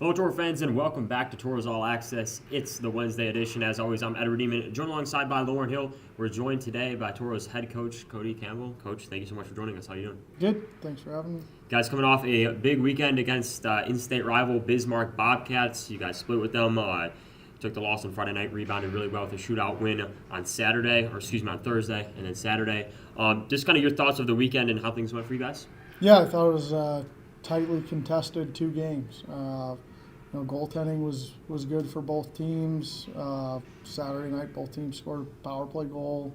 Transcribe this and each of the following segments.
Hello, Toro fans, and welcome back to Tauros All Access. It's the Wednesday edition. As always, I'm Edward Nieman, joined alongside by Lauren Hill. We're joined today by Toro's head coach, Cody Campbell. Coach, thank you so much for joining us. How are you doing? Good. Thanks for having me. Guys, coming off a big weekend against in-state rival Bismarck Bobcats. You guys split with them. Took the loss on Friday night, rebounded really well with a shootout win on on Thursday, and then Saturday. Just kind of your thoughts of the weekend and how things went for you guys? Yeah, I thought it was tightly contested 2 games. Goaltending was good for both teams. Saturday night, both teams scored a power play goal.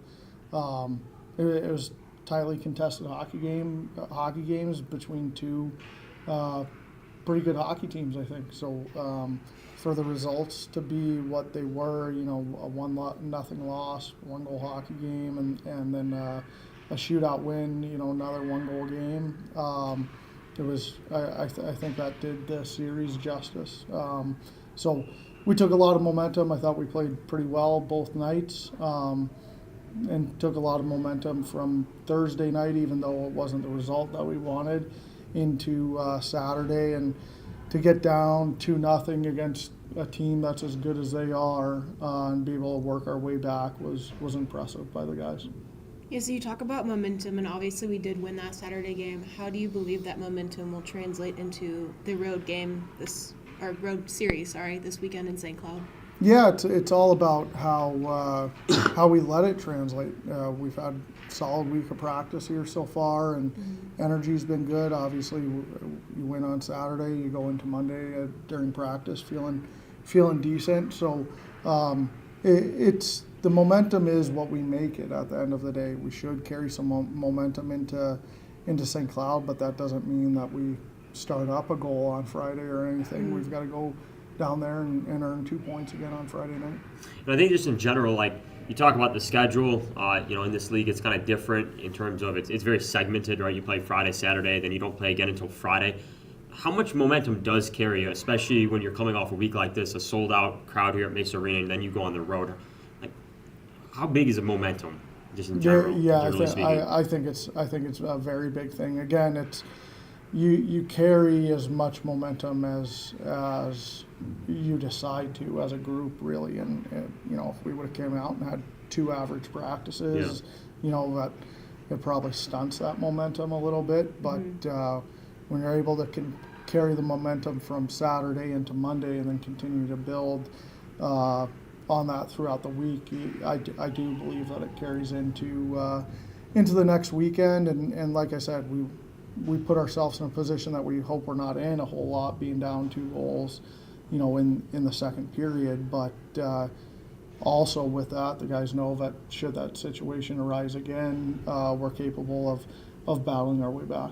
It was tightly contested hockey games between 2 pretty good hockey teams, I think. So for the results to be what they were, a 1-0 loss, 1-goal hockey game, and then a shootout win, another 1-goal game. I think that did the series justice. So we took a lot of momentum. I thought we played pretty well both nights, and took a lot of momentum from Thursday night, even though it wasn't the result that we wanted, into Saturday. And to get down 2-0 against a team that's as good as they are, and be able to work our way back was impressive by the guys. Yeah, so you talk about momentum, and obviously we did win that Saturday game. How do you believe that momentum will translate into the road game road series, this weekend in St. Cloud? Yeah, it's all about how we let it translate. We've had a solid week of practice here so far, and energy's been good. Obviously, you win on Saturday, you go into Monday during practice feeling decent. So it's the momentum is what we make it at the end of the day. We should carry some momentum into St. Cloud, but that doesn't mean that we start up a goal on Friday or anything. We've got to go down there and earn 2 points again on Friday night. And I think just in general, like you talk about the schedule, in this league it's kind of different in terms of it's very segmented, right? You play Friday, Saturday, then you don't play again until Friday. How much momentum does carry you, especially when you're coming off a week like this, a sold-out crowd here at Mesa Arena, and then you go on the road? Like, how big is the momentum, just in general? I think it's a very big thing. Again, it's you carry as much momentum as you decide to as a group, really. And if we would have came out and had 2 average practices, that it probably stunts that momentum a little bit. But when you're able to carry the momentum from Saturday into Monday and then continue to build on that throughout the week, I do believe that it carries into the next weekend. And like I said, we put ourselves in a position that we hope we're not in a whole lot, being down 2 goals, in the second period. But also with that, the guys know that should that situation arise again, we're capable of battling our way back.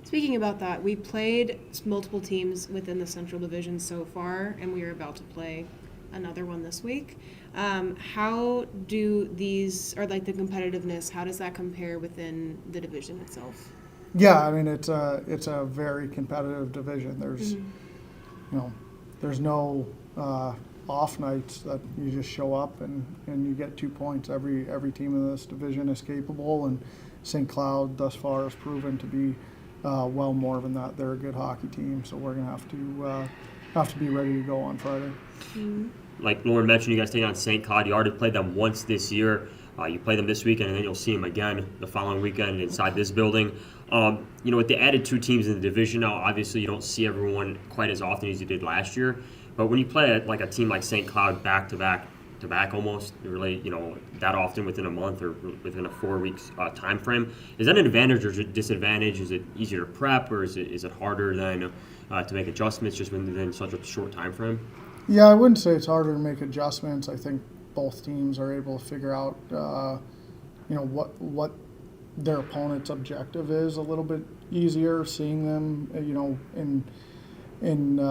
Speaking about that, we played multiple teams within the Central Division so far, and we are about to play another one this week. How do these, or like the competitiveness, how does that compare within the division itself? Yeah, I mean it's a very competitive division. There's no off nights that you just show up and you get 2 points. Every team in this division is capable, and St. Cloud thus far has proven to be well more than that. They're a good hockey team, so we're gonna have to be ready to go on Friday. Like Lauren mentioned, you guys take on St. Cloud. You already played them once this year. You play them this weekend, and then you'll see them again the following weekend inside this building. With the added 2 teams in the division now, obviously you don't see everyone quite as often as you did last year. But when you play a team like St. Cloud back to back almost, really, that often within a month or within a 4 weeks time frame, is that an advantage or disadvantage? Is it easier to prep, or is it harder than to make adjustments just within such a short time frame? Yeah, I wouldn't say it's harder to make adjustments. I think both teams are able to figure out, what their opponent's objective is a little bit easier, seeing them, in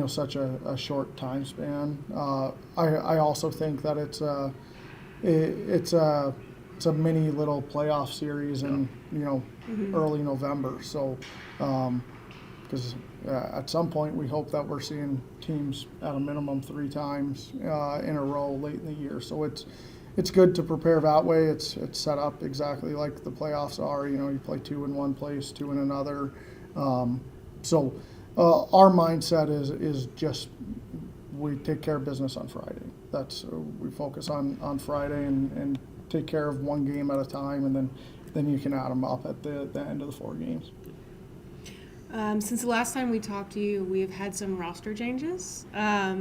such a short time span. I also think that it's a mini little playoff series in early November. So because at some point we hope that we're seeing teams at a minimum 3 times in a row late in the year. So it's good to prepare that way. It's set up exactly like the playoffs are. You play 2 in one place, 2 in another. So our mindset is just we take care of business on Friday. That's we focus on Friday and take care of one game at a time, and then you can add them up at the end of the 4 games. Since the last time we talked to you, we've had some roster changes.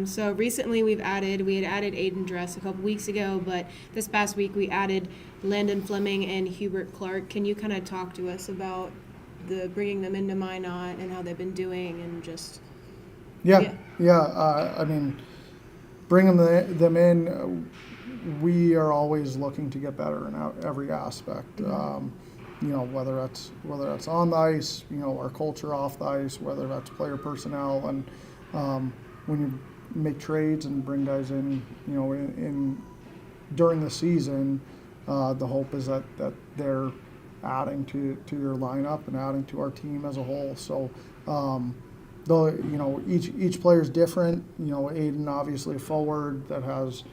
So recently we had added Aiden Dress a couple weeks ago, but this past week we added Landon Fleming and Hubert Clark. Can you kind of talk to us about the bringing them into Minot and how they've been doing and just... Yeah. I mean, bringing them in, we are always looking to get better in every aspect. Mm-hmm. Whether that's on the ice, our culture off the ice, whether that's player personnel, and when you make trades and bring guys in, in during the season, the hope is that they're adding to your lineup and adding to our team as a whole. So, though each player is different. Aiden obviously a forward that has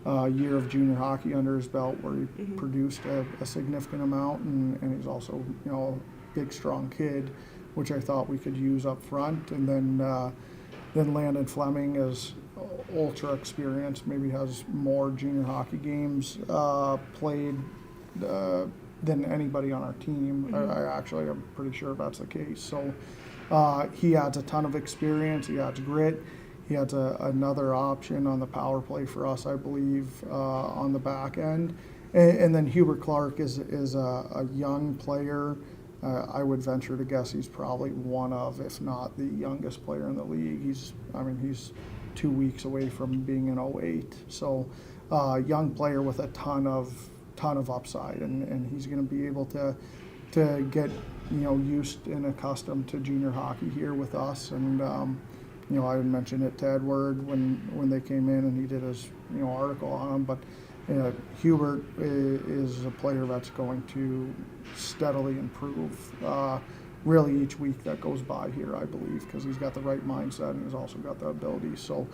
a year of junior hockey under his belt where he Mm-hmm. produced a significant amount, and he's also a big strong kid, which I thought we could use up front. And then Landon Fleming is ultra experienced, maybe has more junior hockey games played than anybody on our team. Mm-hmm. I'm pretty sure that's the case. So he adds a ton of experience. He adds grit. He adds another option on the power play for us, I believe, on the back end. And then Hubert Clark is a young player. I would venture to guess he's probably one of, if not the youngest player in the league. He's 2 weeks away from being an 08. So young player with a ton of upside, and he's going to be able to get used and accustomed to junior hockey here with us. And I had mentioned it to Edward when they came in, and he did his article on him. But Hubert is a player that's going to steadily improve really each week that goes by here, I believe, because he's got the right mindset and he's also got the ability. So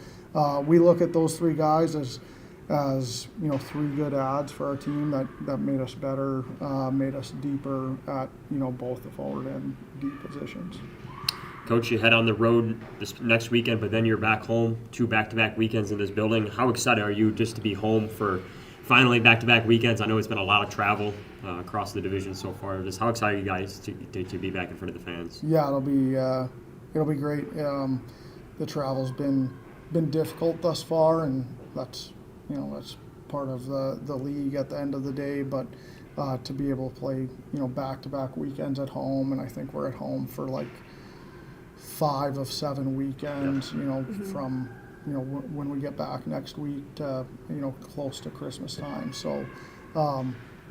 we look at those 3 guys as 3 good adds for our team that made us better, made us deeper at both the forward and deep positions. Coach, you head on the road this next weekend, but then you're back home, 2 back-to-back weekends in this building. How excited are you just to be home for finally back-to-back weekends? I know it's been a lot of travel across the division so far. Just how excited are you guys to be back in front of the fans? Yeah, it'll be great. The travel's been difficult thus far, and that's part of the league at the end of the day. But to be able to play back-to-back weekends at home, and I think we're at home for like 5 of 7 weekends, from when we get back next week to close to Christmas time. So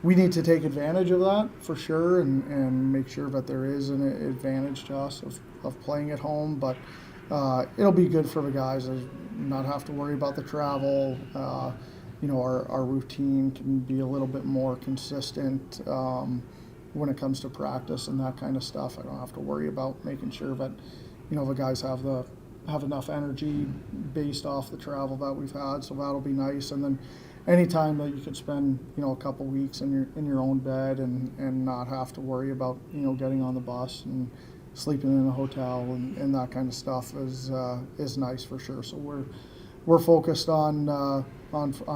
we need to take advantage of that for sure, and make sure that there is an advantage to us of playing at home. But it'll be good for the guys to not have to worry about the travel. Our routine can be a little bit more consistent when it comes to practice and that kind of stuff. I don't have to worry about making sure that the guys have enough energy based off the travel that we've had. So that'll be nice. And then anytime that you could spend a couple weeks in your own bed and not have to worry about getting on the bus and sleeping in a hotel and that kind of stuff is nice for sure. So we're focused on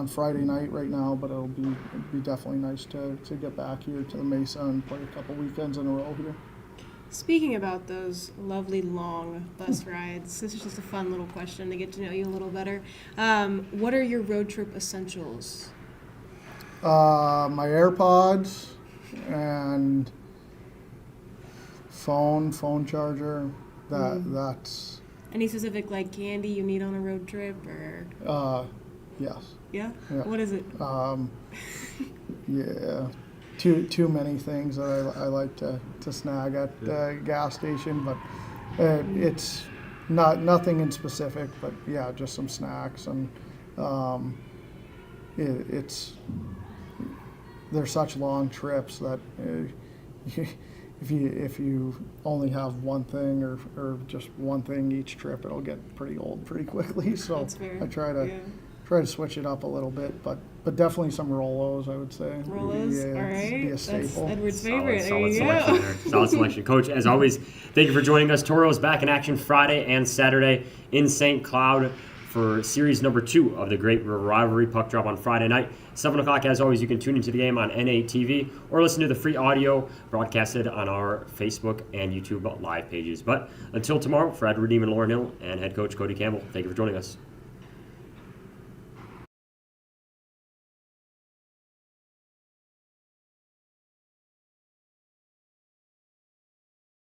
Friday night right now, but it'll be definitely nice to get back here to the Mesa and play a couple weekends in a row here. Speaking about those lovely long bus rides, this is just a fun little question to get to know you a little better. What are your road trip essentials? My AirPods and phone charger. That's. Any specific candy you need on a road trip, or? Yes. Yeah? Yeah. What is it? Yeah. Too many things that I like to snag at the gas station, but it's nothing in specific. But yeah, just some snacks, and they're such long trips that if you only have one thing or just one thing each trip, it'll get pretty old pretty quickly. So That's fair. I try to switch it up a little bit, but definitely some Rolos, I would say. Rolos, Yeah, all it'd right. be a That's staple. Edward's favorite. Solid there you selection go. there. Solid selection. Coach, as always, thank you for joining us. Tauros back in action Friday and Saturday in St. Cloud for series number 2 of the Great River Rivalry puck drop on Friday night. 7 o'clock, as always, you can tune into the game on NA TV or listen to the free audio broadcasted on our Facebook and YouTube live pages. But until tomorrow, for Edward Nieman Lauren Hill and head coach Cody Campbell, thank you for joining us.